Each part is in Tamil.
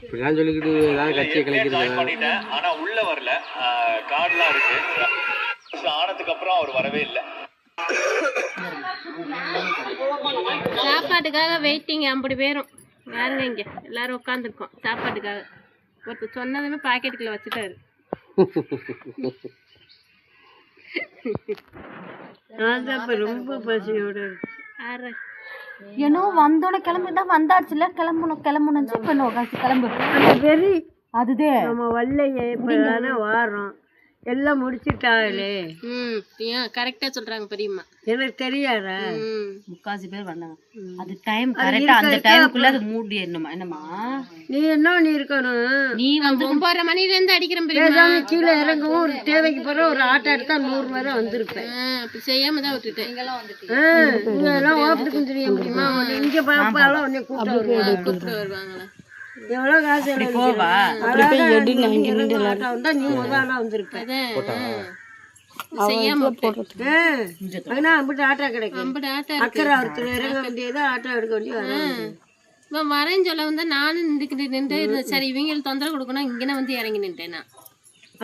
இப்படிலாம் சொல்லிக்கிட்டு ஏதாவது கட்சியை கலைக்கிறது. ஆனா உள்ள வரல, கார்டுலாம் இருக்கு. ஆனதுக்கு அப்புறம் அவர் வரவே இல்லை. சாப்பாட்டுக்காக வெயிட்டிங் 50 பேரும் யாருங்க இங்க எல்லாரும் உட்காந்துருக்கோம் சாப்பாட்டுக்காக. ஒருத்தர் சொன்னதுமே பாக்கெட்டுக்குள்ள வச்சுட்டாரு. ரொம்ப பசியோட ஏன்னோ வந்தோடனே கிளம்பிதான் வந்தாச்சுல கிளம்பணும் கிளம்பு வெறி அதுதே நம்ம வல்லையே வாரோம் எல்லாம் முடிச்சுட்டாங்களே. கரெக்டா சொல்றாங்க பெரியம்மா. எனக்கு தெரியாதா? முக்காசி பேர் வந்தாங்க. அது டைம் கரெக்டா அந்த டைமுக்குள்ள அது மூடி என்னமா என்னமா நீ என்ன நீ இருக்கணும். நீ வந்து 9:30 மணில இருந்து அடிக்கிறேன் பெரியம்மா. கீழே இறங்கவும் ஒரு தேவைக்கு போற ஒரு ஆட்டோ எடுத்தா 100 வரை வந்திருப்பேன். அப்படி செய்யாம தான் விட்டுட்டேன். நீங்க எல்லாம் ஓப்பிட்டு தெரிய முடியுமா? இங்க பாப்பாலாம் உன்னை கூப்பிட்டு வருவாங்களா? எவ்வளவு காசு போவா வந்தா நீ முதல்ல வந்திருப்ப. ஆட்டோ கிடைக்கும். அக்கறை ஒருத்தர் இறங்க வேண்டியது ஆட்டோ எடுக்க வேண்டியது. வரேன்னு சொல்ல வந்தா நானும் நின்று சரி இவங்க தொந்தரவு கொடுக்கணும் இங்கே வந்து இறங்கி நின்ட்டேன்.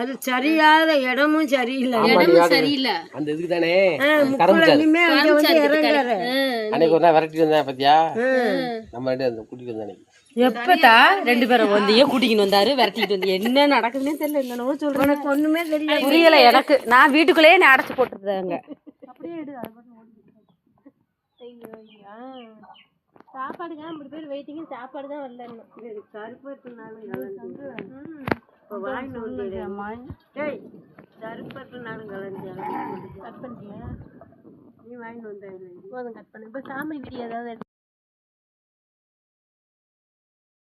அது சரியாத இடமும் சரியில்லை. இடமும் சரியில்லை. அந்த இதுக்கு தானே இனிமே அங்க வந்து இறங்குறாரு. அன்னைக்கு ஒரு நாள் விரட்டிட்டு வந்தேன் பாத்தியா? நம்ம கூட்டிட்டு வந்தேன். எப்பதா 2 பேரும் வந்து கூட்டிக்கிட்டு வந்தாரு விரட்டிட்டு வந்து என்ன நடக்குதுன்னே தெரியல. என்னன்னு சொல்றேன் எனக்கு ஒண்ணுமே தெரியல. புரியல எனக்கு. நான் வீட்டுக்குள்ளேயே நான் அடைச்சு போட்டுருந்தாங்க. அப்படியே சாப்பாடுக்காக 50 பேர் வெயிட்டிங். சாப்பாடு தான் வரல. நீ வாங்கிட்டு வந்த கட் பண்ணு. இப்ப சாமி வீடியோ ஏதாவது